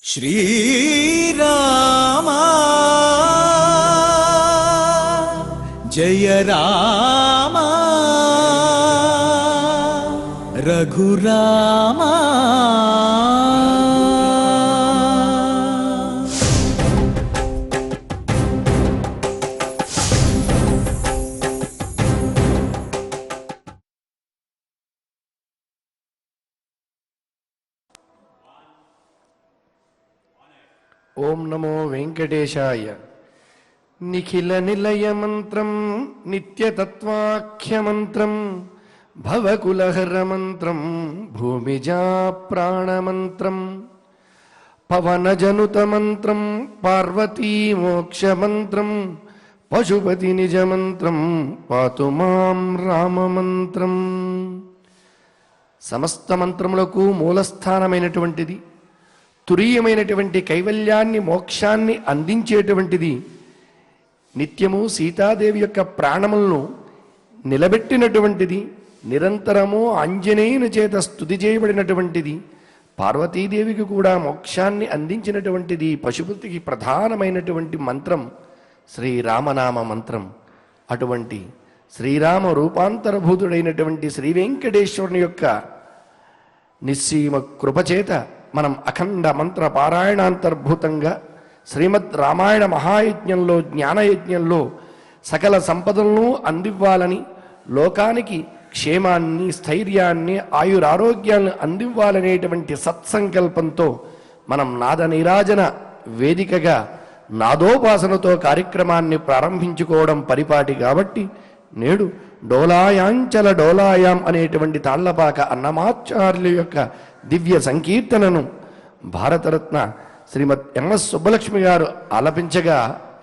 श्रीरामा जय रामा रघुरामा। ओम नमो वेंकटेशाय। निखिल निलय मंत्रम नित्य तत्वाख्य मंत्रम भवकुलहर मंत्रम भूमिजा प्राण मंत्रम पवन जनुत मंत्रम पार्वती मोक्ष मंत्रम पशुपति निज मंत्रम पातु मां राम मंत्रम। సమస్త మంత్రములకు మూలస్థానమైనటువంటిది, తురీయమైనటువంటి కైవల్యాన్ని మోక్షాన్ని అందించేటువంటిది, నిత్యము సీతాదేవి యొక్క ప్రాణములను నిలబెట్టినటువంటిది, నిరంతరము ఆంజనేయుని చేత స్తుతి చేయబడినటువంటిది, పార్వతీదేవికి కూడా మోక్షాన్ని అందించినటువంటిది, పశుపతికి ప్రధానమైనటువంటి మంత్రం శ్రీరామనామ మంత్రం. అటువంటి శ్రీరామ రూపాంతరభూతుడైనటువంటి శ్రీ వెంకటేశ్వరుని యొక్క నిస్సీమ కృపచేత మనం అఖండ మంత్ర పారాయణాంతర్భూతంగా శ్రీమద్ రామాయణ మహాయజ్ఞంలో జ్ఞానయజ్ఞంలో సకల సంపదలను అందివ్వాలని, లోకానికి క్షేమాన్ని స్థైర్యాన్ని ఆయురారోగ్యాలను అందివ్వాలనేటువంటి సత్సంకల్పంతో మనం నాద నీరాజన వేదికగా నాదోపాసనతో కార్యక్రమాన్ని ప్రారంభించుకోవడం పరిపాటి. కాబట్టి నేడు డోలాయాంచల డోలాయాం అనేటువంటి తాళ్లపాక అన్నమాచార్యుల యొక్క దివ్య సంకీర్తనను భారతరత్న శ్రీమద్ ఎంఎస్ సుబ్బలక్ష్మి గారు ఆలపించగా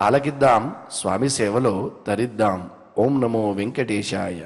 ఆలకిద్దాం, స్వామి సేవలో తరిద్దాం. ఓం నమో వెంకటేశాయ.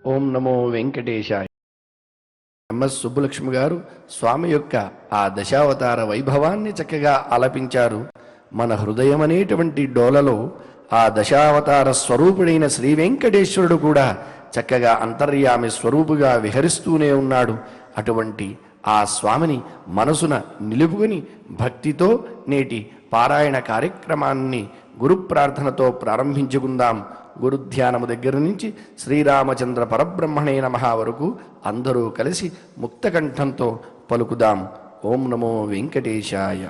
ఓం నమో వెంకటేశాయ. ఎంఎస్ సుబ్బులక్ష్మి గారు స్వామి యొక్క ఆ దశావతార వైభవాన్ని చక్కగా ఆలపించారు. మన హృదయం అనేటువంటి డోలలో ఆ దశావతార స్వరూపుడైన శ్రీ వెంకటేశ్వరుడు కూడా చక్కగా అంతర్యామి స్వరూపుగా విహరిస్తూనే ఉన్నాడు. అటువంటి ఆ స్వామిని మనసున నిలుపుకుని భక్తితో నేటి పారాయణ కార్యక్రమాన్ని గురు ప్రార్థనతో ప్రారంభించుకుందాం. గురుధ్యానము దగ్గర నుంచి శ్రీరామచంద్ర పరబ్రహ్మణే నమః వరకు అందరూ కలిసి ముక్తకంఠంతో పలుకుదాం. ఓం నమో వెంకటేశాయ.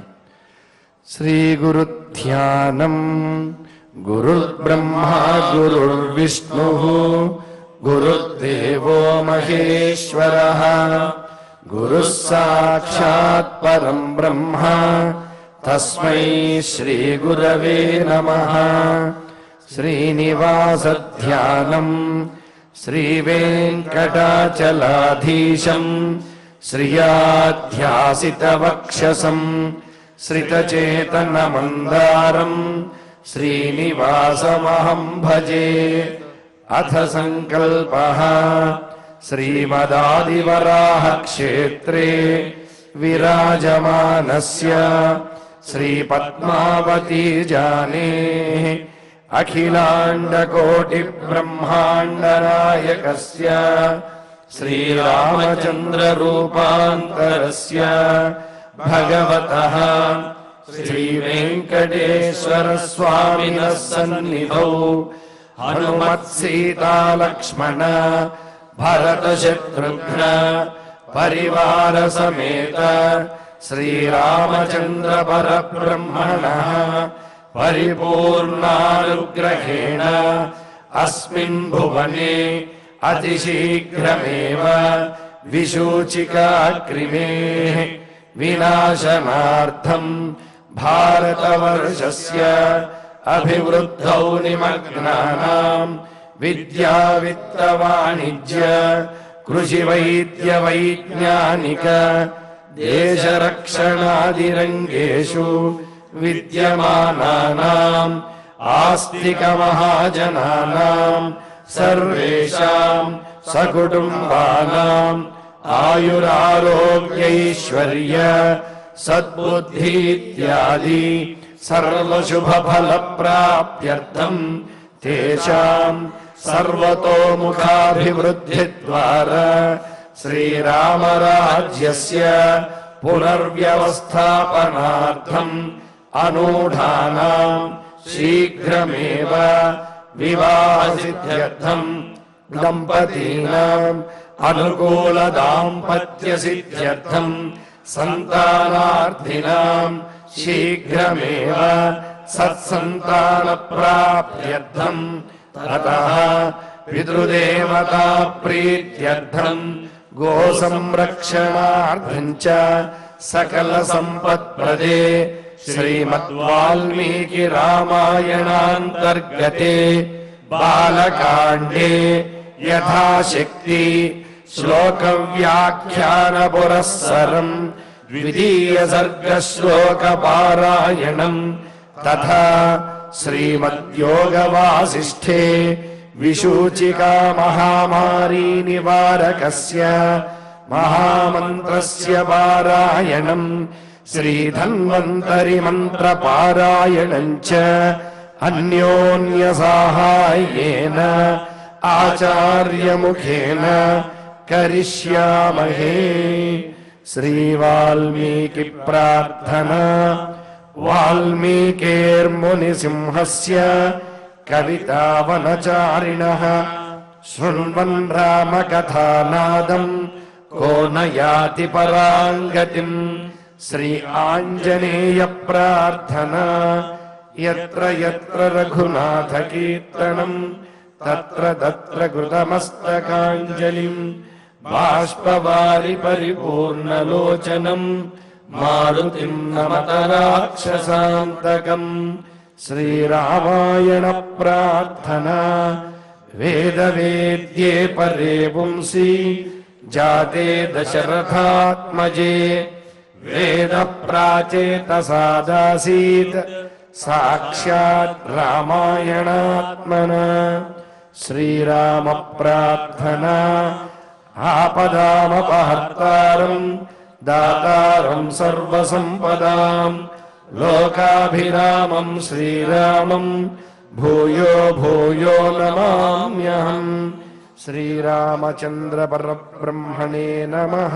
శ్రీ గురుధ్యానం. గురుర్బ్రహ్మా గురుర్విష్ణు గురుర్దేవో మహేశ్వరః గురుః సాక్షాత్ పరం బ్రహ్మ తస్మై శ్రీ గురవే నమః. శ్రీనివాసధ్యానం. శ్రీవేంకటాచలాధీశం శ్రియాధ్యాసితవక్షసం శ్రితచేతనమందారం శ్రీనివాసమహం భజే. అథ సంకల్పః. శ్రీమదాదివరాహ క్షేత్రే విరాజమానస్య శ్రీపద్మావతీ జానేః అఖిలాండకోటి బ్రహ్మాండనాయకస్య శ్రీరామచంద్ర రూపాంతరస్య భగవతః శ్రీవేంకటేశ్వర స్వామినః సన్నిధౌ హనుమత్సీతాలక్ష్మణ భరత శత్రుఘ్న పరివార సమేత శ్రీరామచంద్ర పరబ్రహ్మణః పరిపూర్ణానుగ్రహేణ అస్మిన్ భువనే అతిశీఘ్రమేవ విశూచికాగ్నిమేః వినాశనార్థం భారతవర్షస్య అభివృద్ధౌ నిమగ్నానాం విద్యా విత్త వాణిజ్య కృషి వైద్య వైజ్ఞానిక దేశరక్షణాదిరంగేషు విద్యమానానాం ఆస్తిక మహాజనానాం సర్వేషాం సకుటుంబానాం ఆయురారోగ్యైశ్వర్య సద్బుద్ధి ఇత్యాది సర్వశుభఫలప్రాప్త్యర్థం తేషాం సర్వతోముఖాభివృద్ధి ద్వారా శ్రీరామరాజ్యస్య పునర్వ్యవస్థాపనార్థం అనూఢానాం శీఘ్రమేవ వివాహసిద్ధ్యర్థం దంపతీనాం అనుకూల దాంపత్య సిద్ధ్యర్థం సంతానార్థినాం శీఘ్రమేవ సత్సంతాన ప్రాప్త్యర్థం తతః పితృదేవతా ప్రీత్యర్థం గో సంరక్షణార్థం చ సకల సంపత్ప్రదే శ్రీమద్వాల్మీకి రామాయణాంతర్గతే బాలకాండే యథాశక్తి శ్లోక వ్యాఖ్యాన పురస్సరం ద్వితీయ సర్గ శ్లోక పారాయణం తథా శ్రీమద్యోగ వాసిష్ఠే విశూచికా మహామారీ నివారకస్య మహామంత్రస్య పారాయణం శ్రీధన్వంతరి మంత్ర పారాయణం చ అన్యోన్య సాహాయ్యేన ఆచార్యముఖేన కరిష్యామహే. శ్రీ వాల్మీకి ప్రార్థనా. వాల్మీకేర్మునిసింహస్య కవితావనచారిణః శృణ్వన్ రామకథానాదం కో న యాతి పరాంగతిం. శ్రీ ఆంజనేయ ప్రార్థనా. యత్ర యత్ర రఘునాథ కీర్తనం తత్ర తత్ర కృతమస్తకాంజలిం బాష్పవారి పరిపూర్ణలోచనం మారుతిం నమత రాక్షసాంతకం. శ్రీరామాయణ ప్రార్థనా. వేదవేద్యే పరే పుంసి జాతే దశరథాత్మజే వేద ప్రాచేతసాదాసీత్ సాక్షాత్ రామాయణాత్మన. శ్రీరామ ప్రార్థనా ఆపదామపహర్తారం దాతారం సర్వసంపదాం లోకాభిరామం శ్రీరామం భూయో భూయో నమామ్యహం. శ్రీరామచంద్ర పరబ్రహ్మణే నమః.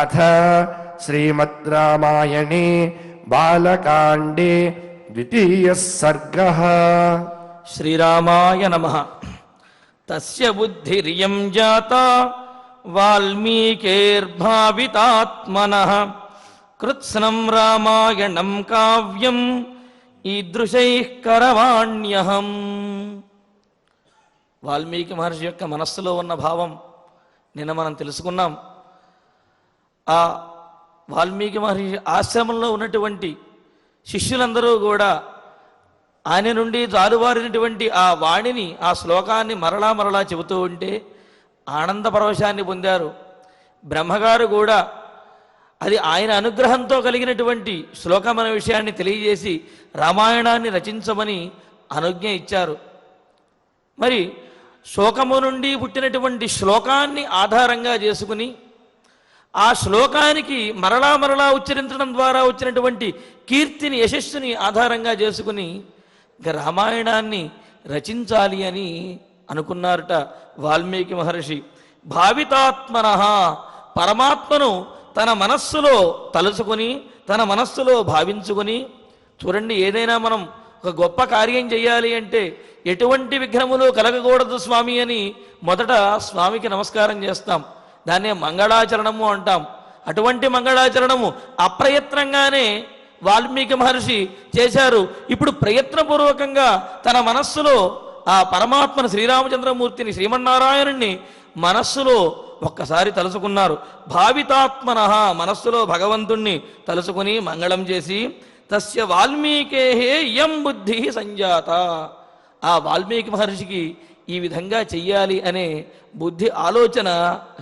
అథ శ్రీమద్ రామాయణే బాలకాండే ద్వితీయः సర్గः. శ్రీరామాయ నమః. తస్య బుద్ధిరియం జాతా వాల్మీకేర్భావితాత్మనః కృత్స్నం రామాయణం కావ్యం ఈదృశైః కరవాణ్యహం. వాల్మీకి మహర్షి యొక్క మనస్సులో ఉన్న భావం నిన్న మనం తెలుసుకున్నాం. ఆ వాల్మీకి మహర్షి ఆశ్రమంలో ఉన్నటువంటి శిష్యులందరూ కూడా ఆయన నుండి జాలువారినటువంటి ఆ వాణిని, ఆ శ్లోకాన్ని మరలా మరలా చెబుతూ ఉంటే ఆనంద పరవశాన్ని పొందారు. బ్రహ్మగారు కూడా అది ఆయన అనుగ్రహంతో కలిగినటువంటి శ్లోకం అనే విషయాన్ని తెలియజేసి రామాయణాన్ని రచించమని అనుజ్ఞ ఇచ్చారు. మరి శోకము నుండి పుట్టినటువంటి శ్లోకాన్ని ఆధారంగా చేసుకుని ఆ శ్లోకానికి మరలా మరలా ఉచ్చరించడం ద్వారా వచ్చినటువంటి కీర్తిని, యశస్సుని ఆధారంగా చేసుకుని రామాయణాన్ని రచించాలి అని అనుకున్నారట వాల్మీకి మహర్షి. భావితాత్మనః, పరమాత్మను తన మనస్సులో తలుచుకొని, తన మనస్సులో భావించుకొని. చూడండి, ఏదైనా మనం ఒక గొప్ప కార్యం చేయాలి అంటే ఎటువంటి విఘ్నములు కలగకూడదు స్వామి అని మొదట స్వామికి నమస్కారం చేస్తాం. దాన్నే మంగళాచరణము అంటాం. అటువంటి మంగళాచరణము అప్రయత్నంగానే వాల్మీకి మహర్షి చేశారు. ఇప్పుడు ప్రయత్నపూర్వకంగా తన మనస్సులో ఆ పరమాత్మను, శ్రీరామచంద్రమూర్తిని, శ్రీమన్నారాయణుణ్ణి మనస్సులో ఒక్కసారి తలుచుకున్నారు. భావితాత్మనః, మనస్సులో భగవంతుణ్ణి తలుచుకుని మంగళం చేసి తస్య వాల్మీకేహే ఇయం బుద్ధి సంజాత. ఆ వాల్మీకి మహర్షికి ఈ విధంగా చెయ్యాలి అనే బుద్ధి, ఆలోచన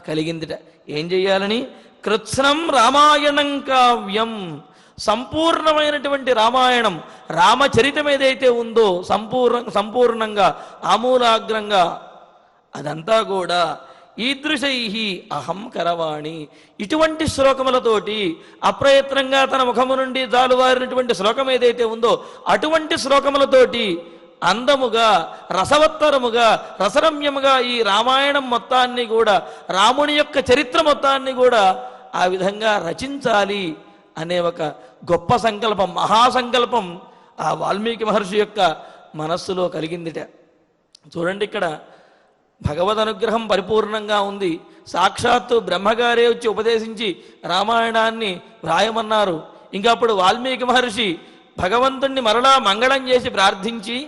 కలిగిందిట. ఏం చెయ్యాలని? కృత్స్నం రామాయణం కావ్యం, సంపూర్ణమైనటువంటి రామాయణం, రామచరితం ఏదైతే ఉందో సంపూర్ణంగా ఆమూలాగ్రంగా అదంతా కూడా ఈదృశై అహం కరవాణి, ఇటువంటి శ్లోకములతోటి అప్రయత్నంగా తన ముఖము నుండి జాలువారినటువంటి శ్లోకం ఏదైతే ఉందో అటువంటి శ్లోకములతోటి అందముగా, రసవత్తరముగా, రసరమ్యముగా ఈ రామాయణం మొత్తాన్ని కూడా, రాముని యొక్క చరిత్ర మొత్తాన్ని కూడా ఆ విధంగా రచించాలి అనే ఒక గొప్ప సంకల్పం, మహాసంకల్పం ఆ వాల్మీకి మహర్షి యొక్క మనస్సులో కలిగిందిట. చూడండి, ఇక్కడ భగవద్ అనుగ్రహం పరిపూర్ణంగా ఉంది. సాక్షాత్తు బ్రహ్మగారే వచ్చి ఉపదేశించి రామాయణాన్ని వ్రాయమన్నారు. ఇంకా అప్పుడు వాల్మీకి మహర్షి భగవంతుణ్ణి మరలా మంగళం చేసి ప్రార్థించి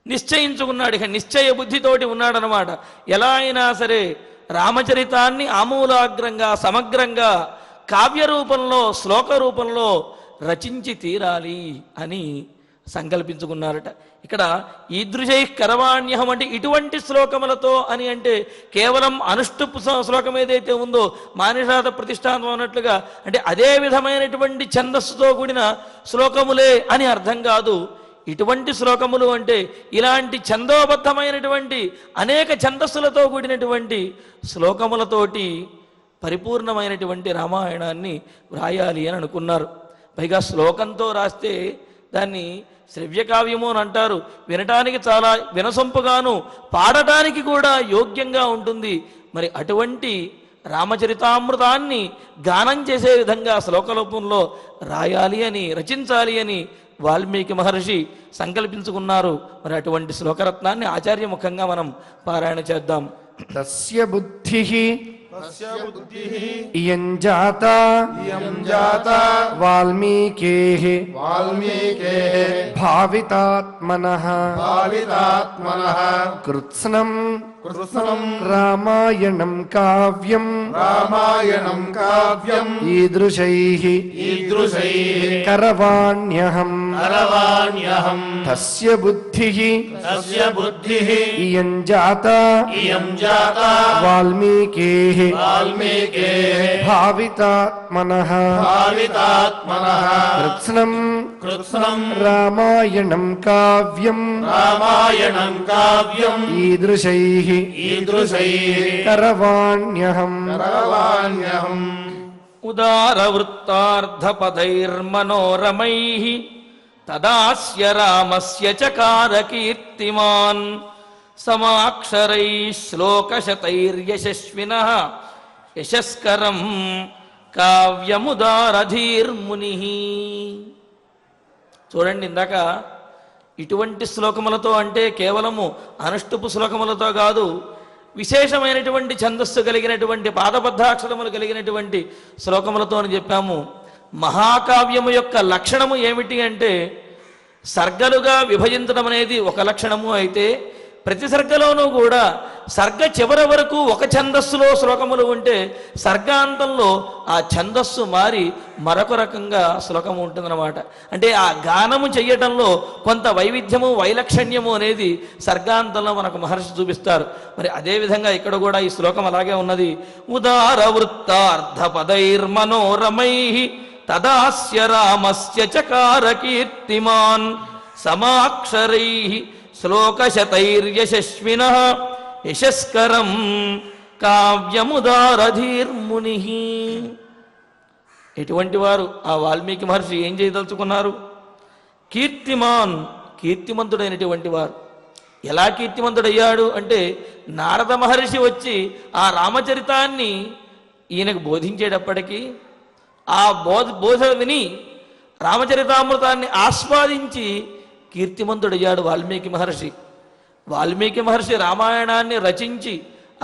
నిశ్చయించుకున్నాడు. ఇక నిశ్చయ బుద్ధితోటి ఉన్నాడనమాట. ఎలా అయినా సరే రామచరితాన్ని ఆమూలాగ్రంగా, సమగ్రంగా, కావ్య రూపంలో, శ్లోక రూపంలో రచించి తీరాలి అని సంకల్పించుకున్నారట. ఇక్కడ ఈదృశై కరవాణ్యహం అంటే ఇటువంటి శ్లోకములతో అని అంటే కేవలం అనుష్టుప్ శ్లోకం ఏదైతే ఉందో మానిషాద ప్రతిష్టానం అన్నట్లుగా, అంటే అదే విధమైనటువంటి ఛందస్సుతో కూడిన శ్లోకములే అని అర్థం కాదు. ఇటువంటి శ్లోకములు అంటే ఇలాంటి ఛందోబద్ధమైనటువంటి అనేక ఛందస్సులతో కూడినటువంటి శ్లోకములతోటి పరిపూర్ణమైనటువంటి రామాయణాన్ని వ్రాయాలి అని అనుకున్నారు. పైగా శ్లోకంతో రాస్తే దాన్ని శ్రవ్యకావ్యము అని అంటారు. వినటానికి చాలా వినసొంపుగాను, పాడటానికి కూడా యోగ్యంగా ఉంటుంది. మరి అటువంటి రామచరితామృతాన్ని గానం చేసే విధంగా శ్లోకరూపంలో రాయాలి అని, రచించాలి అని వాల్మీకి మహర్షి సంకల్పించుకున్నారు. మరి అటువంటి శ్లోకరత్నాన్ని ఆచార్యముఖంగా మనం పారాయణ చేద్దాం. తస్య బుద్ధిః ఇయం జాతా వాల్మీకేః భావితాత్మనః కృత్స్నం రామాయణం కావ్యం ఈదృశైః కరవాణ్యహం తస్య బుద్ధిః ఇయం జాతా వాల్మీకేః భావితాత్మనః కృత్స్నం కృత్స్నం రామాయణం కావ్యం రామాయణం కావ్యం ఈదృశైః కరవాణ్యహం కరవాణ్యహం ఉదారవృత్తార్థపదైర్మనోరమైః తదాస్య రామస్య చకార కీర్తిమాన్ సమాక్షరైః శ్లోకశతైర్యశస్వినః యశస్కరం కావ్యముదారధీర్మునిః. చూడండి, ఇందాక ఇటువంటి శ్లోకములతో అంటే కేవలము అనుష్టుపు శ్లోకములతో కాదు, విశేషమైనటువంటి ఛందస్సు కలిగినటువంటి పాదబద్ధాక్షరములు కలిగినటువంటి శ్లోకములతో అని చెప్పాము. మహాకావ్యము యొక్క లక్షణము ఏమిటి అంటే సర్గలుగా విభజించడం అనేది ఒక లక్షణము అయితే, ప్రతి సర్గలోనూ కూడా సర్గ చివరి వరకు ఒక ఛందస్సులో శ్లోకములు ఉంటే సర్గాంతంలో ఆ ఛందస్సు మారి మరొక రకంగా శ్లోకము ఉంటుందన్నమాట. అంటే ఆ గానము చెయ్యటంలో కొంత వైవిధ్యము వైలక్షణ్యము అనేది సర్గాంతంలో మనకు మహర్షి చూపిస్తారు. మరి అదేవిధంగా ఇక్కడ కూడా ఈ శ్లోకం అలాగే ఉన్నది. ఉదార వృత్తార్థ పదైర్మనోరమైః తదాస్య రామస్య చకార కీర్తిమాన్ సమాక్షరైః శ్లోకశతైర్యశస్వినః యశస్కరం కావ్యముదారధీర్మునిః. ఎటువంటి వారు ఆ వాల్మీకి మహర్షి ఏం చేయదలుచుకున్నారు? కీర్తిమాన్, కీర్తిమంతుడైనటువంటి వారు. ఎలా కీర్తిమంతుడయ్యాడు అంటే నారద మహర్షి వచ్చి ఆ రామచరితాన్ని ఈయనకు బోధించేటప్పటికీ ఆ బోధ విని రామచరితామృతాన్ని ఆస్వాదించి కీర్తిమంతుడయ్యాడు వాల్మీకి మహర్షి. వాల్మీకి మహర్షి రామాయణాన్ని రచించి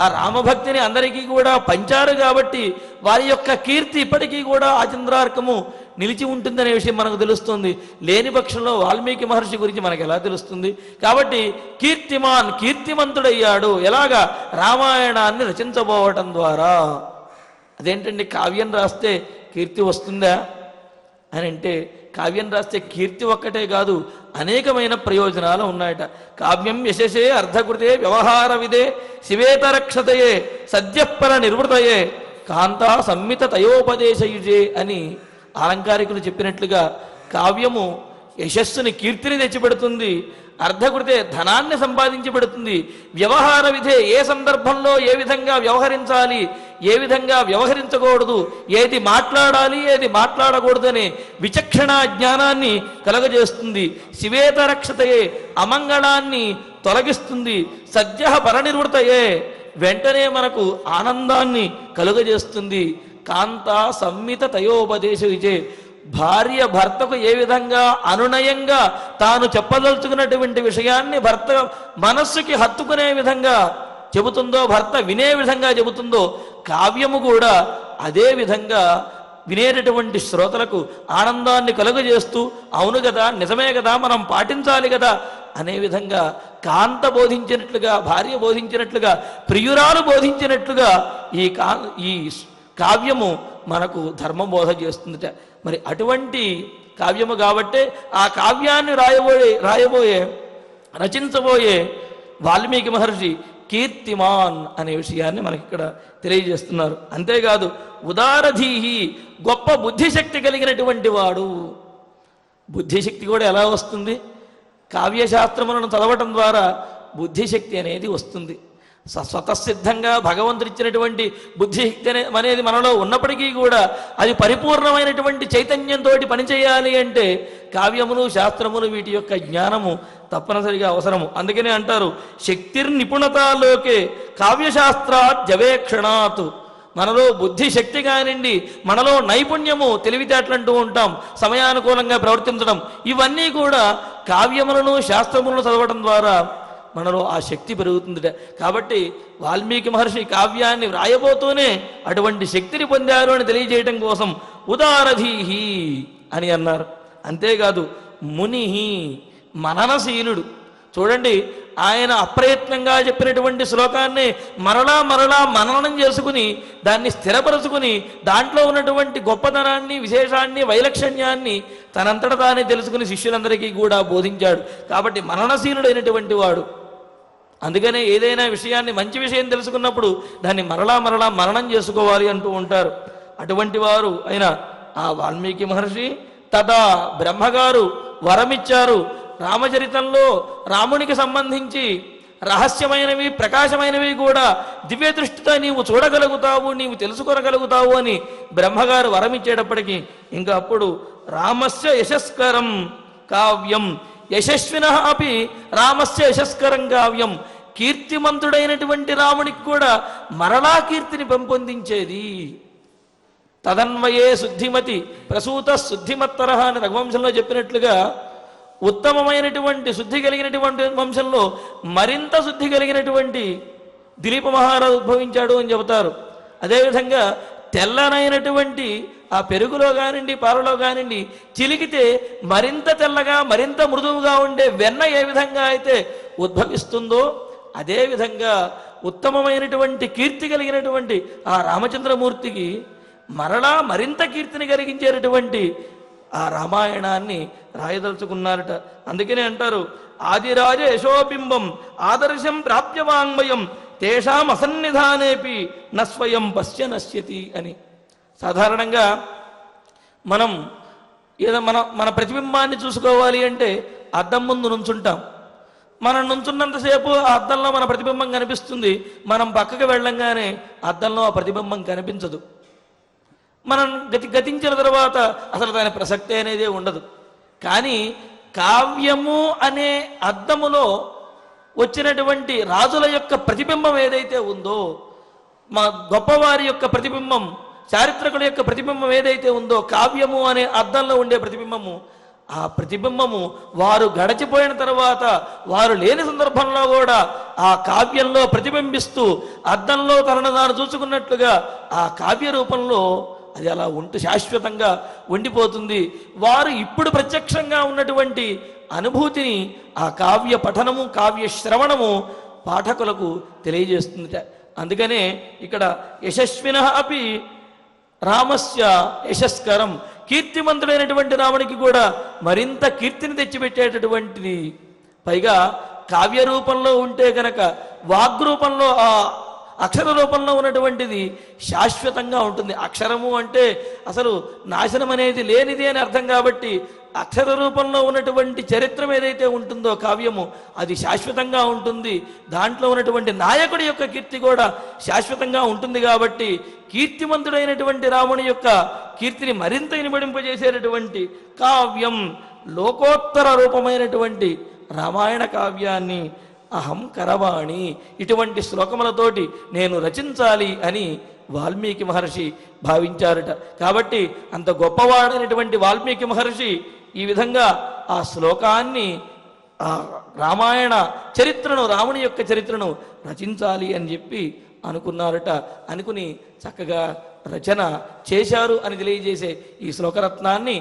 ఆ రామభక్తిని అందరికీ కూడా పంచారు కాబట్టి వారి యొక్క కీర్తి ఇప్పటికీ కూడా ఆచంద్రార్కము నిలిచి ఉంటుందనే విషయం మనకు తెలుస్తుంది. లేని పక్షంలో వాల్మీకి మహర్షి గురించి మనకు ఎలా తెలుస్తుంది? కాబట్టి కీర్తిమాన్, కీర్తిమంతుడయ్యాడు. ఎలాగా? రామాయణాన్ని రచించబోవటం ద్వారా. అదేంటండి, కావ్యం రాస్తే కీర్తి వస్తుందా అని అంటే, కావ్యం రాస్తే కీర్తి ఒక్కటే కాదు, అనేకమైన ప్రయోజనాలు ఉన్నాయట. కావ్యం యశసే అర్ధకృతే వ్యవహార విదే శివేతరక్షతయే సద్యపర నిర్వృతయే కాంతా సంమిత తయోపదేశయుజే అని అలంకారికులు చెప్పినట్లుగా కావ్యము యశస్సుని, కీర్తిని తెచ్చిపెడుతుంది. అర్ధకృతే ధనాన్ని సంపాదించి పెడుతుంది. వ్యవహార విధే ఏ సందర్భంలో ఏ విధంగా వ్యవహరించాలి, ఏ విధంగా వ్యవహరించకూడదు, ఏది మాట్లాడాలి ఏది మాట్లాడకూడదనే విచక్షణ జ్ఞానాన్ని కలగజేస్తుంది. శివేతరక్షతయే అమంగళాన్ని తొలగిస్తుంది. సద్య పరనిర్వృతయే వెంటనే మనకు ఆనందాన్ని కలుగజేస్తుంది. కాంత సంమిత తయోపదేశ విజే భార్య భర్తకు ఏ విధంగా అనునయంగా తాను చెప్పదలుచుకున్నటువంటి విషయాన్ని భర్త మనస్సుకి హత్తుకునే విధంగా చెబుతుందో, భర్త వినే విధంగా చెబుతుందో, కావ్యము కూడా అదే విధంగా వినేటటువంటి శ్రోతలకు ఆనందాన్ని కలుగజేస్తూ అవును కదా, నిజమే కదా, మనం పాటించాలి కదా అనే విధంగా కాంత బోధించినట్లుగా, భార్య బోధించినట్లుగా, ప్రియురాలు బోధించినట్లుగా ఈ కావ్యము మనకు ధర్మబోధ చేస్తుందట. మరి అటువంటి కావ్యము కాబట్టే ఆ కావ్యాన్ని రచించబోయే వాల్మీకి మహర్షి కీర్తిమాన్ అనే విషయాన్ని మనకి ఇక్కడ తెలియజేస్తున్నారు. అంతేకాదు ఉదారధీహి, గొప్ప బుద్ధిశక్తి కలిగినటువంటి వాడు. బుద్ధిశక్తి కూడా ఎలా వస్తుంది? కావ్యశాస్త్రములను చదవటం ద్వారా బుద్ధిశక్తి అనేది వస్తుంది. స్వతసిద్ధంగా భగవంతుడు ఇచ్చినటువంటి బుద్ధిశక్తి అనేది మనలో ఉన్నప్పటికీ కూడా అది పరిపూర్ణమైనటువంటి చైతన్యంతో పనిచేయాలి అంటే కావ్యములు, శాస్త్రములు, వీటి యొక్క జ్ఞానము తప్పనిసరిగా అవసరము. అందుకనే అంటారు శక్తిర్నిపుణతాలోకే కావ్యశాస్త్రాత్ జవేక్షణాత్. మనలో బుద్ధిశక్తి కానివ్వండి, మనలో నైపుణ్యము, తెలివితేటలంటూ ఉంటాం, సమయానుకూలంగా ప్రవర్తించడం, ఇవన్నీ కూడా కావ్యములను శాస్త్రములను చదవడం ద్వారా మనలో ఆ శక్తి పెరుగుతుందిట. కాబట్టి వాల్మీకి మహర్షి కావ్యాన్ని వ్రాయబోతూనే అటువంటి శక్తిని పొందారు అని తెలియజేయటం కోసం ఉదారధీహి అని అన్నారు. అంతేకాదు మునిహి, మననశీలుడు. చూడండి, ఆయన అప్రయత్నంగా చెప్పినటువంటి శ్లోకాన్ని మరలా మననం చేసుకుని దాన్ని స్థిరపరుచుకుని దాంట్లో ఉన్నటువంటి గొప్పతనాన్ని, విశేషాన్ని, వైలక్షణ్యాన్ని తనంతట తానే తెలుసుకుని శిష్యులందరికీ కూడా బోధించాడు. కాబట్టి మననశీలుడైనటువంటి వాడు. అందుకనే ఏదైనా విషయాన్ని, మంచి విషయం తెలుసుకున్నప్పుడు దాన్ని మరలా మననం చేసుకోవాలి అంటూ ఉంటారు. అటువంటి వారు అయిన ఆ వాల్మీకి మహర్షి తదా బ్రహ్మగారు వరమిచ్చారు. రామచరితంలో రామునికి సంబంధించి రహస్యమైనవి ప్రకాశమైనవి కూడా దివ్య దృష్టితో నీవు చూడగలుగుతావు, నీవు తెలుసుకోగలుగుతావు అని బ్రహ్మగారు వరమిచ్చేటప్పటికీ ఇంకా అప్పుడు రామస్య యశస్కరం కావ్యం యశస్వినః అపి రామస్య యశస్కరం కావ్యం, కీర్తిమంతుడైనటువంటి రామునికి కూడా మరలా కీర్తిని పెంపొందించేది. తదన్వయే శుద్ధిమతి ప్రసూత శుద్ధిమత్తర అని రఘువంశంలో చెప్పినట్లుగా ఉత్తమమైనటువంటి శుద్ధి కలిగినటువంటి వంశంలో మరింత శుద్ధి కలిగినటువంటి దిలీప మహారాజు ఉద్భవించాడు అని చెబుతారు. అదేవిధంగా తెల్లనైనటువంటి ఆ పెరుగులో కానివ్వండి పాలలో కానివ్వండి చిలికితే మరింత తెల్లగా మరింత మృదువుగా ఉండే వెన్న ఏ విధంగా అయితే ఉద్భవిస్తుందో అదేవిధంగా ఉత్తమమైనటువంటి కీర్తి కలిగినటువంటి ఆ రామచంద్రమూర్తికి మరలా మరింత కీర్తిని కలిగించేటటువంటి ఆ రామాయణాన్ని రాయదలుచుకున్నారట. అందుకనే అంటారు ఆదిరాజ యశోబింబం ఆదర్శం ప్రాప్యవాంగ్మయం తేషాం అసన్నిధానేపి నస్వయం పశ్య నశ్యతి అని. సాధారణంగా మనం ఏదో మన ప్రతిబింబాన్ని చూసుకోవాలి అంటే అద్దం ముందు నుంచుంటాం. మనం నుంచున్నంతసేపు ఆ అద్దంలో మన ప్రతిబింబం కనిపిస్తుంది. మనం పక్కకి వెళ్ళంగానే అద్దంలో ఆ ప్రతిబింబం కనిపించదు. మనం గతించిన తర్వాత అసలు దాని ప్రసక్తి అనేదే ఉండదు. కానీ కావ్యము అనే అద్దములో వచ్చినటువంటి రాజుల యొక్క ప్రతిబింబం ఏదైతే ఉందో, మా గొప్పవారి యొక్క ప్రతిబింబం, చారిత్రకుల యొక్క ప్రతిబింబం ఏదైతే ఉందో, కావ్యము అనే అద్దంలో ఉండే ప్రతిబింబము, ఆ ప్రతిబింబము వారు గడచిపోయిన తర్వాత వారు లేని సందర్భంలో కూడా ఆ కావ్యంలో ప్రతిబింబిస్తూ అద్దంలో తనను తాను చూసుకున్నట్లుగా ఆ కావ్య రూపంలో అది అలా ఉంటూ శాశ్వతంగా ఉండిపోతుంది. వారు ఇప్పుడు ప్రత్యక్షంగా ఉన్నటువంటి అనుభూతిని ఆ కావ్య పఠనము కావ్య శ్రవణము పాఠకులకు తెలియజేస్తుంది. అందుకనే ఇక్కడ యశస్వినః అపి రామస్య యశస్కరం, కీర్తిమంతుడైనటువంటి రామునికి కూడా మరింత కీర్తిని తెచ్చిపెట్టేటటువంటిది. పైగా కావ్య రూపంలో ఉంటే కనుక వాగ్రూపంలో ఆ అక్షర రూపంలో ఉన్నటువంటిది శాశ్వతంగా ఉంటుంది. అక్షరము అంటే అసలు నాశనం అనేది లేనిది అని అర్థం. కాబట్టి అక్షర రూపంలో ఉన్నటువంటి చరిత్రం ఏదైతే ఉంటుందో కావ్యము అది శాశ్వతంగా ఉంటుంది. దాంట్లో ఉన్నటువంటి నాయకుడి యొక్క కీర్తి కూడా శాశ్వతంగా ఉంటుంది. కాబట్టి కీర్తిమంతుడైనటువంటి రాముని యొక్క కీర్తిని మరింత ఇనుమడింపజేసేటటువంటి కావ్యం, లోకోత్తర రూపమైనటువంటి రామాయణ కావ్యాన్ని అహం కరవాణి, ఇటువంటి శ్లోకములతోటి నేను రచించాలి అని వాల్మీకి మహర్షి భావించారట. కాబట్టి అంత గొప్పవాడైనటువంటి వాల్మీకి మహర్షి ఈ విధంగా ఆ శ్లోకాన్ని, ఆ రామాయణ చరిత్రను, రాముని యొక్క చరిత్రను రచించాలి అని చెప్పి అనుకున్నారట. అనుకుని చక్కగా రచన చేశారు అని తెలియజేసే ఈ శ్లోకరత్నాన్ని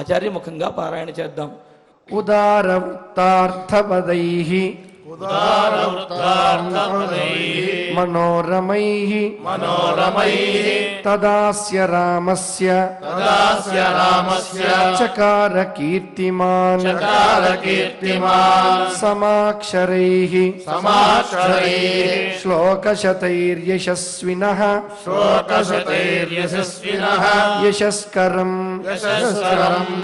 ఆచార్యముఖంగా పారాయణ చేద్దాం. ఉదారవృత్తార్థపదైః మనోరమైః తదాస్య రామస్య చకార కీర్తిమాన్ సమాక్షరైః శ్లోకశతైర్యశస్వినః యశస్కరం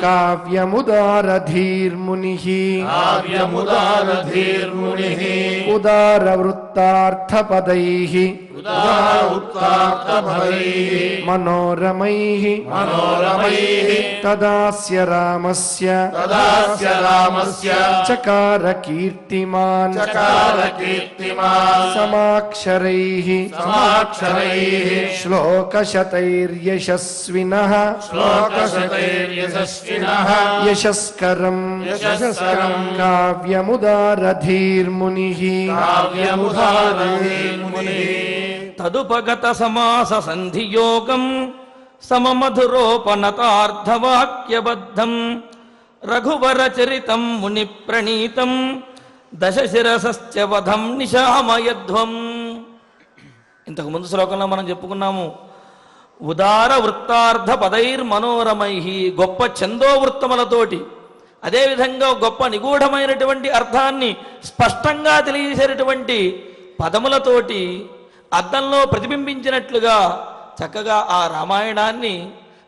కావ్యముదారధీర్మునిః ఉదారవృత్తార్థపదైః మనోరమైః తదాస్య రామస్య చకార కీర్తిమాన్ సమాక్షరైః శ్లోకశతైర్యశస్వినః యశస్కరం కావ్యముదారధీర్మునిః తదుపగత సమాస సంధియోగం సమమధురోపనతార్థవాక్యబద్ధం రఘువర చరితం ముని ప్రణీతం దశశిరసశ్చ వధం నిశామయధ్వం. ఇంతకు ముందు శ్లోకంలో మనం చెప్పుకున్నాము, ఉదార వృత్తార్థ పదైర్మనోరమై, గొప్ప ఛందోవృత్తములతోటి అదేవిధంగా గొప్ప నిగూఢమైనటువంటి అర్థాన్ని స్పష్టంగా తెలియజేసేటటువంటి పదములతోటి అద్దంలో ప్రతిబింబించినట్లుగా చక్కగా ఆ రామాయణాన్ని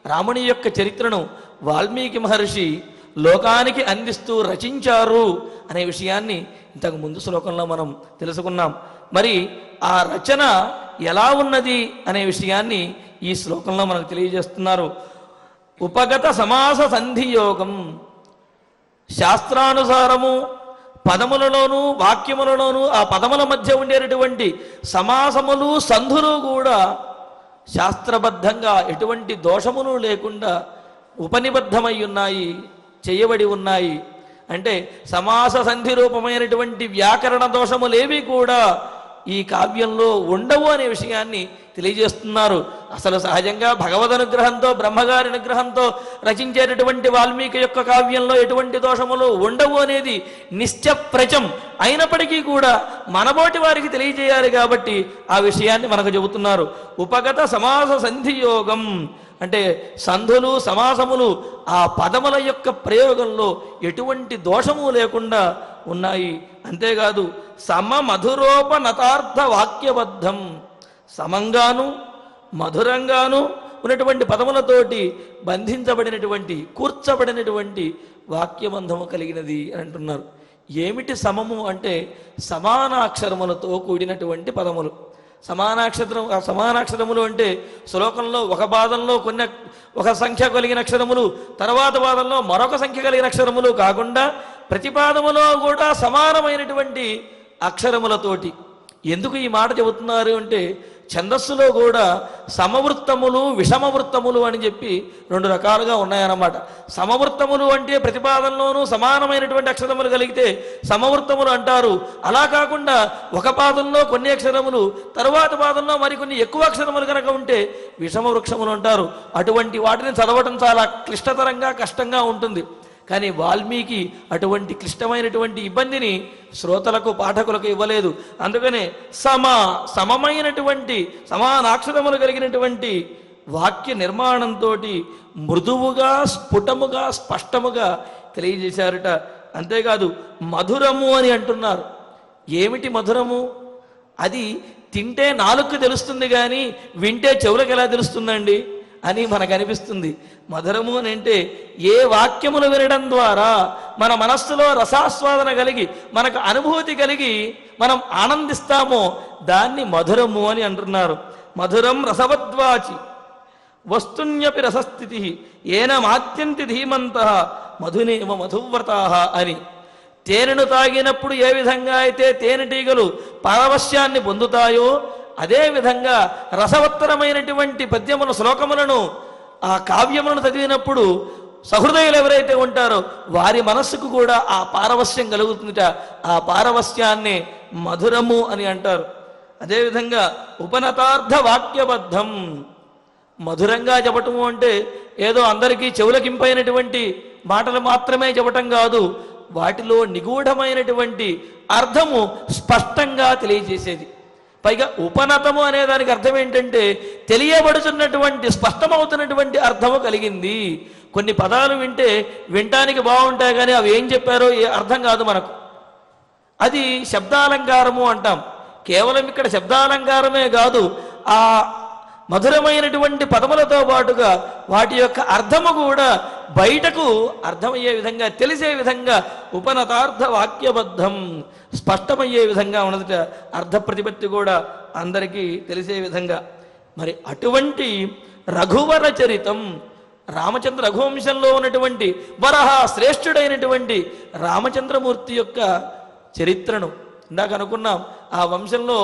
రాముని యొక్క చరిత్రను వాల్మీకి మహర్షి లోకానికి అందిస్తూ రచించారు అనే విషయాన్ని ఇంతకు ముందు శ్లోకంలో మనం తెలుసుకున్నాం. మరి ఆ రచన ఎలా ఉన్నది అనే విషయాన్ని ఈ శ్లోకంలో మనకు తెలియజేస్తున్నారు. ఉపగత సమాస సంధియోగం, శాస్త్రానుసారము పదములలోనూ వాక్యములలోనూ ఆ పదముల మధ్య ఉండేటటువంటి సమాసములు సంధులు కూడా శాస్త్రబద్ధంగా ఎటువంటి దోషములు లేకుండా ఉపనిబద్ధమై ఉన్నాయి, చేయబడి ఉన్నాయి. అంటే సమాస సంధి రూపమైనటువంటి వ్యాకరణ దోషములేవి కూడా ఈ కావ్యంలో ఉండవు అనే విషయాన్ని తెలియజేస్తున్నారు. అసలు సహజంగా భగవద్ అనుగ్రహంతో బ్రహ్మగారి అనుగ్రహంతో రచించేటటువంటి వాల్మీకి యొక్క కావ్యంలో ఎటువంటి దోషములు ఉండవు అనేది నిశ్చప్రచం. అయినప్పటికీ కూడా మనబోటి వారికి తెలియజేయాలి కాబట్టి ఆ విషయాన్ని మనకు చెబుతున్నారు. ఉపగత సమాస సంధియోగం అంటే సంధులు సమాసములు ఆ పదముల యొక్క ప్రయోగంలో ఎటువంటి దోషము లేకుండా ఉన్నాయి. అంతేకాదు సమ మధురోపనతార్థ వాక్యబద్ధం, సమంగాను మధురంగాను ఉన్నటువంటి పదములతోటి బంధించబడినటువంటి కూర్చబడినటువంటి వాక్యబంధము కలిగినది అని అంటున్నారు. ఏమిటి సమము అంటే సమానాక్షరములతో కూడినటువంటి పదములు. సమానాక్షరములు అంటే శ్లోకంలో ఒక పాదంలో ఒక సంఖ్య కలిగిన అక్షరములు, తర్వాత పాదంలో మరొక సంఖ్య కలిగిన అక్షరములు కాకుండా ప్రతి పాదములో కూడా సమానమైనటువంటి అక్షరములతోటి. ఎందుకు ఈ మాట చెబుతున్నారు అంటే ఛందస్సులో కూడా సమవృత్తములు విషమవృత్తములు అని చెప్పి రెండు రకాలుగా ఉన్నాయన్నమాట. సమవృత్తములు అంటే ప్రతిపాదంలోనూ సమానమైనటువంటి అక్షరములు కలిగితే సమవృత్తములు అంటారు. అలా కాకుండా ఒక పాదంలో కొన్ని అక్షరములు, తరువాత పాదంలో మరికొన్ని ఎక్కువ అక్షరములు కనుక ఉంటే విషమవృక్షములు అంటారు. అటువంటి వాటిని చదవటం చాలా క్లిష్టతరంగా కష్టంగా ఉంటుంది. కానీ వాల్మీకి అటువంటి క్లిష్టమైనటువంటి ఇబ్బందిని శ్రోతలకు పాఠకులకు ఇవ్వలేదు. అందుకనే సమమైనటువంటి సమానాక్షరములు కలిగినటువంటి వాక్య నిర్మాణంతో మృదువుగా స్ఫుటముగా స్పష్టముగా తెలియజేశారట. అంతేకాదు మధురము అని అంటున్నారు. ఏమిటి మధురము? అది తింటే నాలుగుకు తెలుస్తుంది కానీ వింటే చెవులకు ఎలా తెలుస్తుందండి అని మనకు అనిపిస్తుంది. మధురము అని అంటే ఏ వాక్యములు వినడం ద్వారా మన మనస్సులో రసాస్వాదన కలిగి మనకు అనుభూతి కలిగి మనం ఆనందిస్తామో దాన్ని మధురము అని అంటున్నారు. మధురం రసవద్వాచి వస్తున్యపి రసస్థితి ఏన మాత్యంతి ధీమంత మధునేమ మధువ్రతా అని. తేనెను తాగినప్పుడు ఏ విధంగా అయితే తేనెటీగలు పారవశ్యాన్ని పొందుతాయో అదేవిధంగా రసవత్తరమైనటువంటి పద్యముల శ్లోకములను ఆ కావ్యములను చదివినప్పుడు సహృదయులు ఎవరైతే ఉంటారో వారి మనస్సుకు కూడా ఆ పారవశ్యం కలుగుతుందిట. ఆ పారవశ్యాన్ని మధురము అని అంటారు. అదేవిధంగా ఉపనతార్థ వాక్యబద్ధం, మధురంగా చెప్పటము అంటే ఏదో అందరికీ చెవులకింపైనటువంటి మాటలు మాత్రమే చెప్పటం కాదు, వాటిలో నిగూఢమైనటువంటి అర్థము స్పష్టంగా తెలియజేసేది. పైగా ఉపనతము అనే దానికి అర్థం ఏంటంటే తెలియబడుతున్నటువంటి స్పష్టమవుతున్నటువంటి అర్థము కలిగింది. కొన్ని పదాలు వినటానికి బాగుంటాయి కానీ అవి ఏం చెప్పారో అర్థం కాదు మనకు. అది శబ్దాలంకారము అంటాం. కేవలం ఇక్కడ శబ్దాలంకారమే కాదు, ఆ మధురమైనటువంటి పదములతో పాటుగా వాటి యొక్క అర్థము కూడా బయటకు అర్థమయ్యే విధంగా తెలిసే విధంగా ఉపనతార్థ వాక్యబద్ధం స్పష్టమయ్యే విధంగా ఉన్నదట. అర్థ ప్రతిపత్తి కూడా అందరికీ తెలిసే విధంగా. మరి అటువంటి రఘువర చరితం, రామచంద్ర రఘువంశంలో ఉన్నటువంటి వరహ శ్రేష్ఠుడైనటువంటి రామచంద్రమూర్తి యొక్క చరిత్రను ఇందాక అనుకున్నాం. ఆ వంశంలో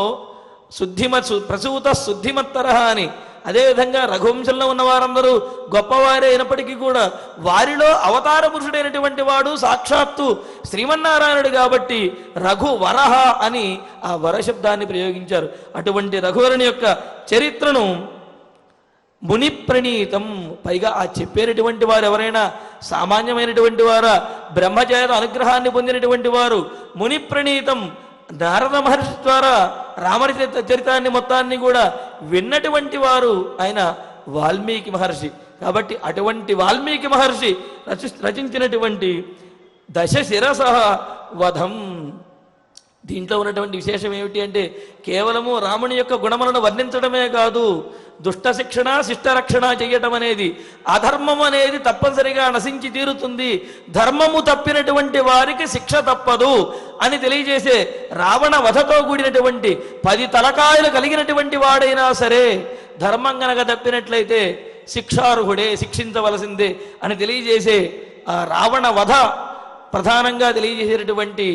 ప్రసూత శుద్ధిమత్తరహ అని. అదేవిధంగా రఘువంశంలో ఉన్న వారందరూ గొప్పవారే అయినప్పటికీ కూడా వారిలో అవతార పురుషుడైనటువంటి వాడు సాక్షాత్తు శ్రీమన్నారాయణుడు కాబట్టి రఘువరహ అని ఆ వరశబ్దాన్ని ప్రయోగించారు. అటువంటి రఘువరుని యొక్క చరిత్రను ముని ప్రణీతం, పైగా ఆ చెప్పేటటువంటి వారు ఎవరైనా సామాన్యమైనటువంటి వారా? బ్రహ్మచేత అనుగ్రహాన్ని పొందినటువంటి వారు. ముని ప్రణీతం, నారద మహర్షి ద్వారా రామచరితాన్ని మొత్తాన్ని కూడా విన్నటువంటి వారు ఆయన వాల్మీకి మహర్షి. కాబట్టి అటువంటి వాల్మీకి మహర్షి రచించినటువంటి దశ శిరస వధం, దీంట్లో ఉన్నటువంటి విశేషం ఏమిటి అంటే కేవలము రాముని యొక్క గుణములను వర్ణించడమే కాదు, దుష్ట శిక్షణ శిష్ట రక్షణ చేయటం అనేది, అధర్మం అనేది తప్పనిసరిగా నశించి తీరుతుంది, ధర్మము తప్పినటువంటి వారికి శిక్ష తప్పదు అని తెలియజేసే రావణ వధతో కూడినటువంటి 10 తలకాయలు కలిగినటువంటి వాడైనా సరే ధర్మం గనక తప్పినట్లయితే శిక్షార్హుడే, శిక్షించవలసిందే అని తెలియజేసే ఆ రావణ వధ ప్రధానంగా తెలియజేసేటటువంటి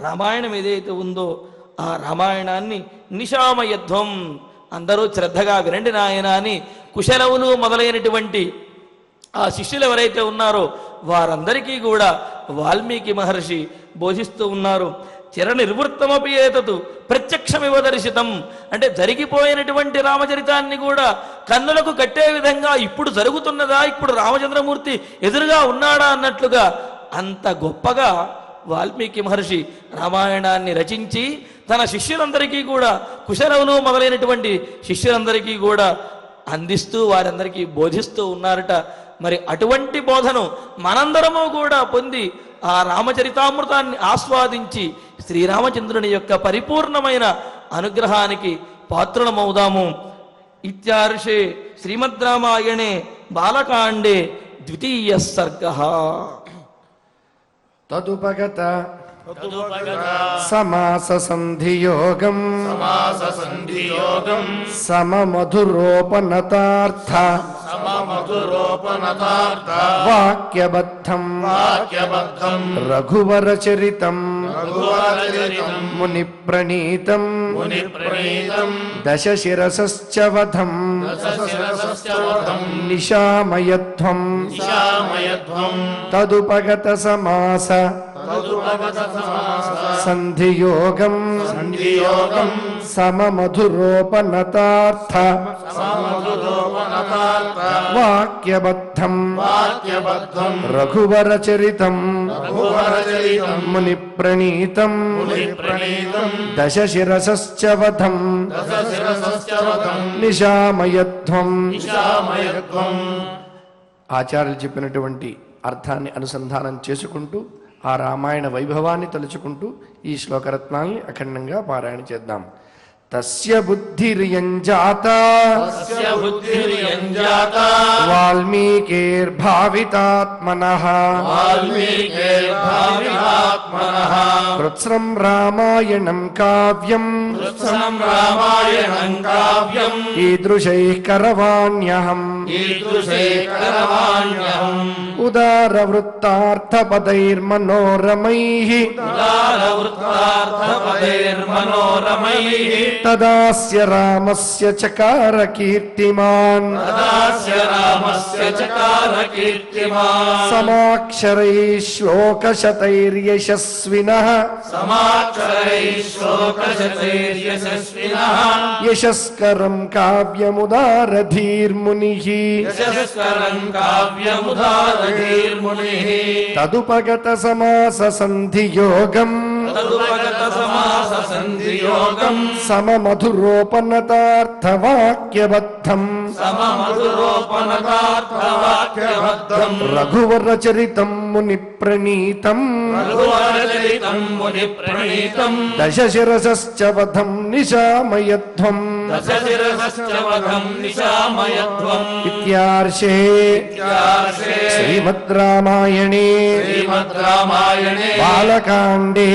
రామాయణం ఏదైతే ఉందో ఆ రామాయణాన్ని నిశామయధ్వం, అందరూ శ్రద్ధగా వినండి నాయన అని కుశలవులు మొదలైనటువంటి ఆ శిష్యులు ఎవరైతే ఉన్నారో వారందరికీ కూడా వాల్మీకి మహర్షి బోధిస్తూ ఉన్నారు. చిర నిర్వృత్తమపి ఏతతు ప్రత్యక్షమివ దర్శితం అంటే జరిగిపోయినటువంటి రామచరితాన్ని కూడా కన్నులకు కట్టే విధంగా ఇప్పుడు జరుగుతున్నదా, ఇప్పుడు రామచంద్రమూర్తి ఎదురుగా ఉన్నాడా అన్నట్లుగా అంత గొప్పగా వాల్మీకి మహర్షి రామాయణాన్ని రచించి తన శిష్యులందరికీ కూడా కుశలవులు మొదలైనటువంటి శిష్యులందరికీ కూడా అందిస్తూ వారందరికీ బోధిస్తూ ఉన్నారట. మరి అటువంటి బోధను మనందరము కూడా పొంది ఆ రామచరితామృతాన్ని ఆస్వాదించి శ్రీరామచంద్రుని యొక్క పరిపూర్ణమైన అనుగ్రహానికి పాత్రులమవుదాము. ఇత్యార్షే శ్రీమద్ రామాయణే బాలకాండే 2వ సర్గః. తదుపగత సమాస సంధియోగం సమమధురోపనతార్థ వాక్యబద్ధం రఘువరచరితం ముని ప్రణీతం దశశిరసశ్చ వధం నిశామయధ్వం తదుపగత సమాస సంధియోగం సమమధురోపనతార్థ వాక్యబద్ధం రఘువరచరితం ముని ప్రణీతం దశశిరసశ్చ వధం నిశామయధ్వం. ఆచార్యులు చెప్పినటువంటి అర్థాన్ని అనుసంధానం చేసుకుంటూ ఆ రామాయణ వైభవాన్ని తలుచుకుంటూ ఈ శ్లోకరత్నాల్ని అఖండంగా పారాయణ చేద్దాం. తస్య బుద్ధిర్యంజాత వాల్మీకిర్భావితాత్మనః కృత్స్నం రామాయణం కావ్యం ఈదృశైః కరవాణ్యహం ఉదారవృత్తార్థపదైర్మనోరమైః తదాస్య రామస్య చకార కీర్తిమాన్ సమాక్షరైః శ్లోకశతైర్యశస్వినః యశస్కరం కావ్యముదారధీర్మునిః తదుపగత సమాస సంధియోగం సమమధురోపనతార్థవాక్యబద్ధం రఘువరచరితం ముని ప్రణీతం దశశిరసశ్చ వధం నిశామయధ్వం. ఇత్యార్షే శ్రీమద్ రామాయణే బాలకాండే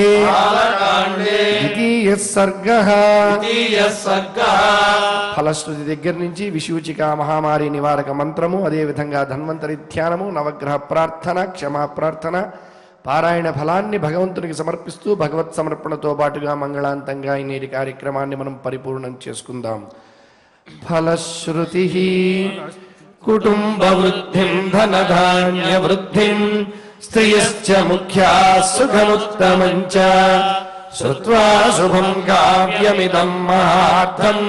2వ సర్గః. ఫలశ్రుతి దగ్గర నుంచి విశూచికా మహామారి నివారక మంత్రము, అదేవిధంగా ధన్వంతరి ధ్యానము, నవగ్రహ ప్రార్థన, క్షమా ప్రార్థన, పారాయణ ఫలాన్ని భగవంతునికి సమర్పిస్తూ భగవత్ సమర్పణతో పాటుగా మంగళాంతంగా ఈ నేటి కార్యక్రమాన్ని మనం పరిపూర్ణం చేసుకుందాం. ఫలశ్రుతి కుటుంబ వృద్ధిం ధనధాన్య వృద్ధిం స్త్రియశ్చ ముఖ్యా సుఖముత్తమం చ శ్రుత్వా శుభం కావ్యమిదం మహార్థం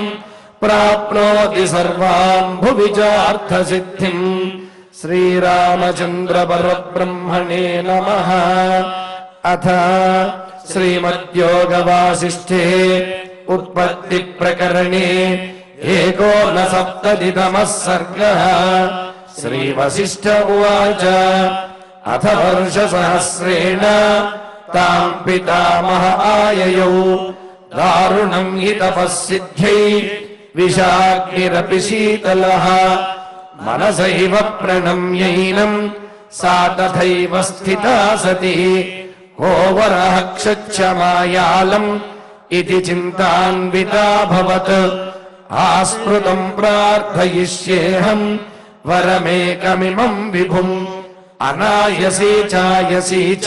ప్రాప్నోతి సర్వాన్ భువి చార్థ సిద్ధిం. శ్రీరామచంద్ర పరబ్రహ్మణే నమః. అథ శ్రీమద్యోగవాసిష్ఠే ఉత్పత్తి ప్రకరణే 19 సర్గః. శ్రీవసిష్ఠ ఉవాచ అథ వర్షసహస్రేణ तां पितामह आययौ दारुणं हि तपःसिद्ध्यै विषाग्निरपि शीतलः मनसैव प्रणम्यैनं सा तथैव स्थिता सती कोवरः क्षच्छमायालम् इति चिन्तान्विताभवत् आस्मृतं प्रार्थयिष्येऽहम् वरमेकमिमं विभुम् अनायसी चायसी च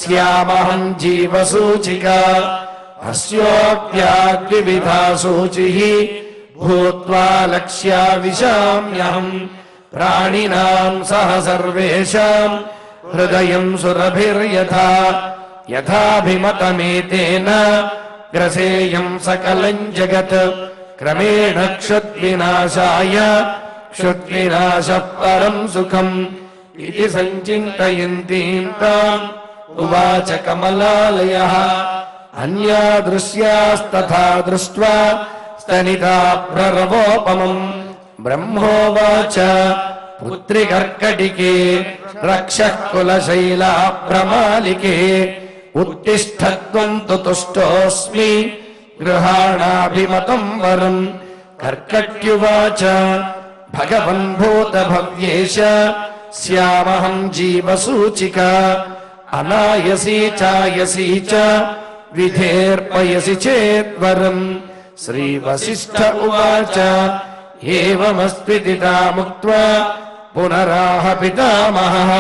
स्यामहं जीवसूचिका अस्योक्त्याद्विविधा सूचिः भूत्वा लक्ष्या विशाम्यहम् प्राणिनां सह सर्वेषां हृदयं सुरभिर्यथा यथाभिमतमेतेन ग्रसेयं सकलं जगत् क्रमेण क्षुद्विनाशाय क्षुद्विनाशः परं सुखम् इति सञ्चिन्तयन्तीं ताम् उवाच कमलालयः अन्या दृश्यास्तथा दृष्ट्वा स्तनिता प्ररवोपमम् ब्रह्मोवाच पुत्रि कर्कटिके रक्षः कुलशैला प्रमालिके उत्तिष्ठत्वं तु तुष्टोऽस्मि गृहाणाभिमतं वरम् कर्कट्युवाच भगवन् भूतभव्येश स्यामहं जीवसूचिका अनायसी चायसी च विधेर्पयसि चेद्वरम् श्रीवसिष्ठ उवाच एवमस्त्विदितामुक्त्वा पुनराह पितामहः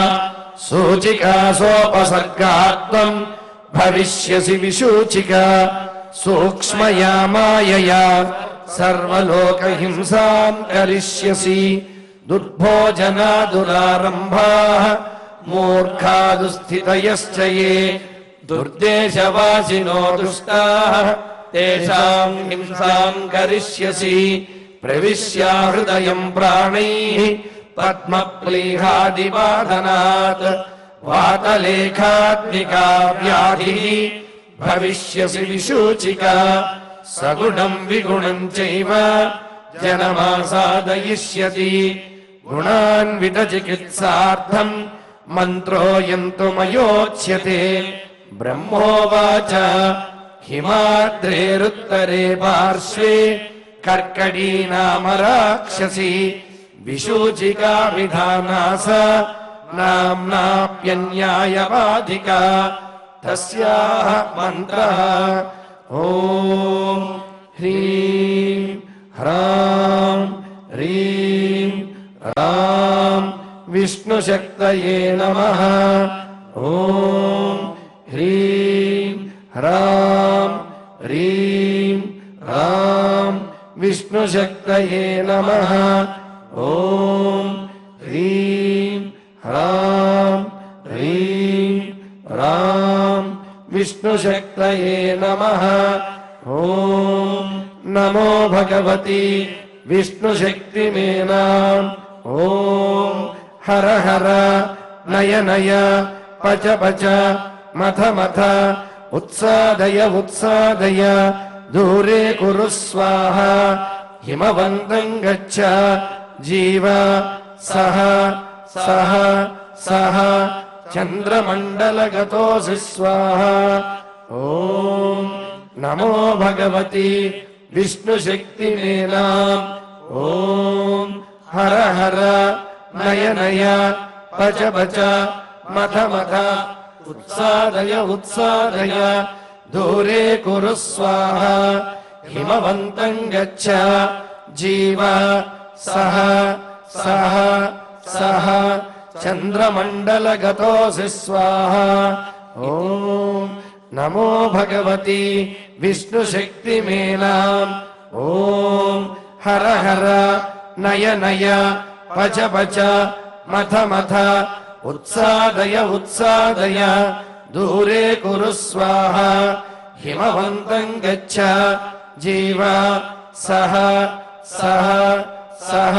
सूचिकासोपसर्गात्वम् भविष्यसि विसूचिका सूक्ष्मया मायया सर्वलोकहिंसां करिष्यसि दुर्भोजना दुरारम्भाः मूर्खा दुस्थितयश्च ये दुर्देशवासिनो दुष्टाः तेषां हिंसां करिष्यसि प्रविश्या हृदयं प्राणैः पद्मप्लीहादिवादनात् वातलेखात्मिका व्याधिः भविष्यसि विसूचिका सगुणं विगुणं चैव जनमासादयिष्यति गुणान्वितचिकित्सार्थं मन्त्रोऽयं तु मयोच्यते ब्रह्मोवाच हिमाद्रेरुत्तरे पार्श्वे कर्कटी नाम राक्षसी विसूचिका विधानास नाम्नाप्यन्यायवाधिका तस्याः मन्त्रः ॐ ह्रीं ह्रां ह्रीं ह्रां विष्णुशक्तये नमः ॐ ह्रीं ह्रां ह्रीं ह्रां विष्णुशक्तये नमः ॐ ह्रीं ह्रां ह्रीं ह्रां विष्णुशक्तये नमः ॐ नमो भगवति विष्णुशक्तिमेनाम् ॐ हर हर नय नय पच पच मथ मथ उत्सादय उत्सादय दूरे कुरु स्वाहा हिमवन्तं गच्छ जीव सह सह सह चन्द्रमण्डलगतोऽसि स्वाहा ॐ नमो भगवति विष्णुशक्तिमेनाम् ॐ हर हर नय नय पच पच मथ मथ उत्सादय उत्सादय दूरे कुरु स्वाहा हिमवन्तं गच्छ जीव सह सह सह चन्द्रमण्डलगतोऽसि स्वाहा ॐ नमो भगवति विष्णुशक्तिमेनाम् ॐ हर हर नय नय पच पच मथ मथ उत्सादय उत्सादय दूरे कुरु स्वाहा हिमवन्तं गच्छ जीव सह सह सह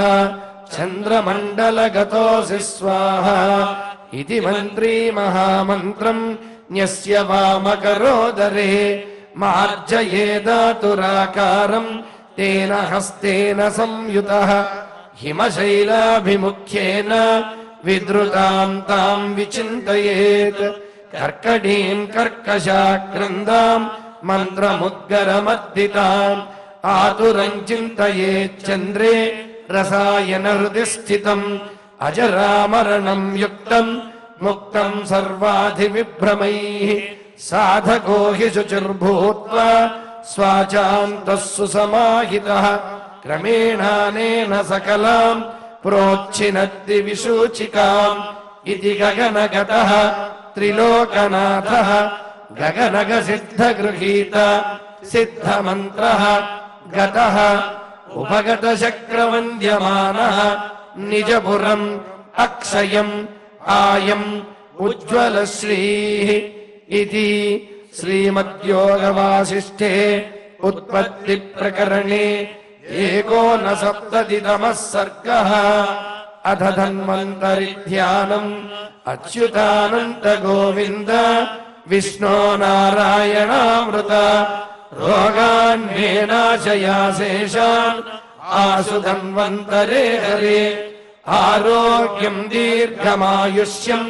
चन्द्रमण्डलगतोऽसि स्वाहा इति मन्त्री महामन्त्रम् न्यस्य वामकरोदरे मार्जयेदातुराकारम् तेन हस्तेन संयुतः हिमशैलाभिमुख्येन विद्रुतां तां विचिन्तयेत् కర్కటీం కర్కశాక్రందాం మంత్రముద్గరమద్దితాం ఆతురం చింతయేచ్చంద్రే రసాయన హృది స్థితం అజరామరణం యుక్తం ముక్తం సర్వాధి విభ్రమైః సాధకో హి శుచిర్భూత్వా స్వాచాంతః సుసమాహితః క్రమేణానేన సకలాం ప్రోచ్ఛినత్తి విశూచికాం ఇతి గగనగతః త్రిలోకనాథః గగనగ సిద్ధగృహీత సిద్ధమంత్రః గతః ఉపగత చక్రవంద్యమానః నిజపురం అక్షయం ఆయం ఉజ్వలశ్రీః ఇతి శ్రీమద్యోగవాసిష్ఠే ఉత్పత్తి ప్రకరణే ఏకోనసప్తతితమః సర్గః అథ ధన్వంతరి ధ్యానం అచ్యుతానంత గోవింద విష్ణో నారాయణామృత రోగాన్మే నాశయాశేషాన్ ఆసు ధన్వంతరే హరే ఆరోగ్యం దీర్ఘమాయుష్యం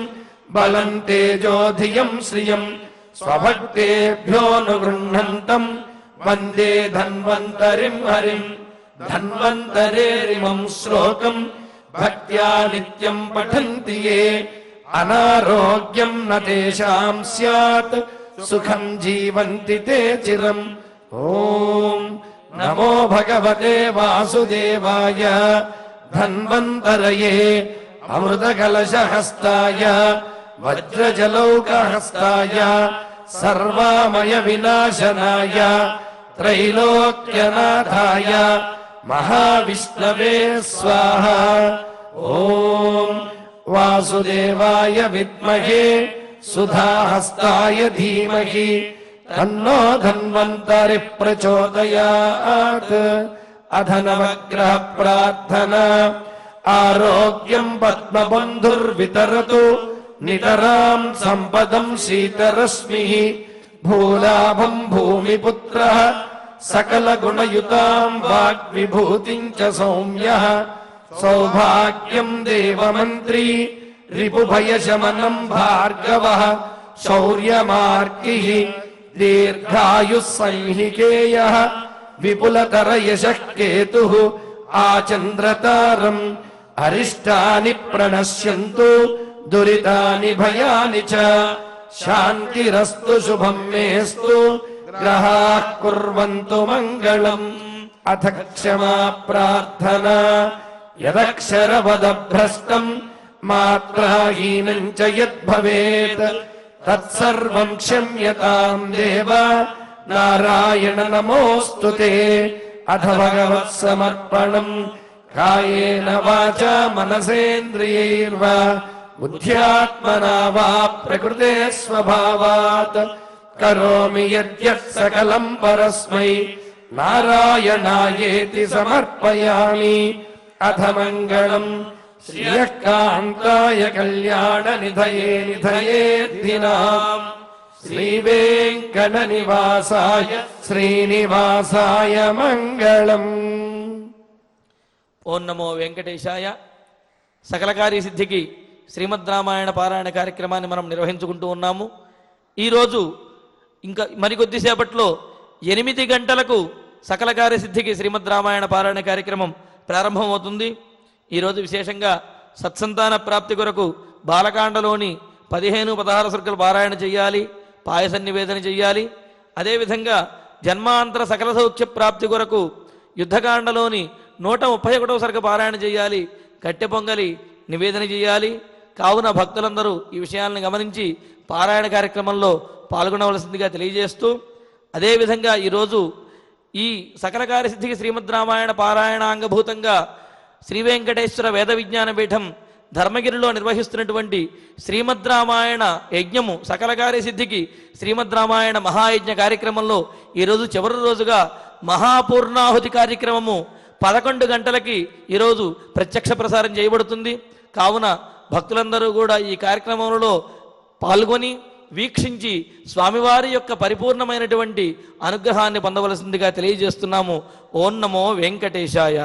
బలం తేజోధియం శ్రియం స్వభక్తేభ్యోనుగృహంతం వందే ధన్వంతరిం హరిం ధన్వంతరేరిమం శ్లోకం భక్త్యా నిత్యం పఠంతి యే అనారోగ్యం న తేషాం స్యాత్ సుఖం జీవంతి తే చిరం. ఓం నమో భగవతే వాసుదేవాయ ధన్వంతరయే అమృతకలశహస్తాయ వజ్రజలౌకహస్తాయ సర్వామయ వినాశనాయ త్రైలోక్యనాథాయ మహావిష్ణవే స్వాహ. ఓం వాసుదేవాయ విద్మహే సుధాహస్తాయ ధీమహి తన్నో ధన్వంతరి ప్రచోదయాత్. అధ నవగ్రహ ప్రార్థన. ఆరోగ్యం పద్మబంధుర్వితరతు నితరాం సంపదం శీతరశ్మిః భూలాభం భూమిపుత్రః సకల గుణయుతాం వాగ్విభూతిం చ సౌమ్యః సౌభాగ్యం దేవమంత్రీ రిపుభయశమనం భార్గవః శౌర్యమార్గిః దీర్ఘాయుః సంహికేయః విపులతరయశః కేతుః ఆచంద్రతారం అరిష్టాని ప్రణశ్యంతు దురితాని భయాని చ శాంతిరస్తు శుభం మేస్తు గ్రహాః కుర్వంతు మంగళం. అథ క్షమా ప్రార్థనా. యదక్షరవదభ్రష్టం మాత్రాహీనం చ యద్భవేత్ తత్సర్వం క్షమ్యతాం దేవ నారాయణ నమోస్తుతే. అథ భగవత్సమర్పణం. కాయేన వాచా మనసేంద్రియైర్వా బుద్ధ్యాత్మనా వా ప్రకృతే స్వభావాత్ కరోమి యద్యత్ సకలం పరస్మై నారాయణాయేతి సమర్పయామి. అథ మంగళం శ్రియః కాంతాయ కళ్యాణ నిధయే నిధయేద్ధినాం శ్రీవేంకట నివాసాయ శ్రీనివాసాయ మంగళం. ఓం నమో వెంకటేశాయ. సకల కార్యసిద్ధికి శ్రీమద్ రామాయణ పారాయణ కార్యక్రమాన్ని మనం నిర్వహించుకుంటూ ఉన్నాము. ఈరోజు ఇంకా మరికొద్దిసేపట్లో 8 గంటలకు సకల కార్యసిద్ధికి శ్రీమద్ రామాయణ పారాయణ కార్యక్రమం ప్రారంభమవుతుంది. ఈరోజు విశేషంగా సత్సంతాన ప్రాప్తి కొరకు బాలకాండలోని 15-16 సర్గలు పారాయణ చెయ్యాలి, పాయస నివేదన చెయ్యాలి. అదేవిధంగా జన్మాంతర సకల సౌఖ్య ప్రాప్తి కొరకు యుద్ధకాండలోని 131వ సర్గ పారాయణ చేయాలి, కట్టె పొంగలి నివేదన చేయాలి. కావున భక్తులందరూ ఈ విషయాలను గమనించి పారాయణ కార్యక్రమంలో పాల్గొనవలసిందిగా తెలియజేస్తూ, అదేవిధంగా ఈరోజు ఈ సకల కార్యసిద్ధికి శ్రీమద్ రామాయణ పారాయణాంగభూతంగా శ్రీ వెంకటేశ్వర వేద విజ్ఞాన పీఠం ధర్మగిరిలో నిర్వహిస్తున్నటువంటి శ్రీమద్ రామాయణ యజ్ఞము సకల కార్యసిద్ధికి శ్రీమద్ రామాయణ మహాయజ్ఞ కార్యక్రమంలో ఈరోజు చివరి రోజుగా మహాపూర్ణాహుతి కార్యక్రమము 11 గంటలకి ఈరోజు ప్రత్యక్ష ప్రసారం చేయబడుతుంది. కావున భక్తులందరూ కూడా ఈ కార్యక్రమంలో పాల్గొని వీక్షించి స్వామివారి యొక్క పరిపూర్ణమైనటువంటి అనుగ్రహాన్ని పొందవలసిందిగా తెలియజేస్తున్నాము. ఓం నమో వెంకటేశాయ.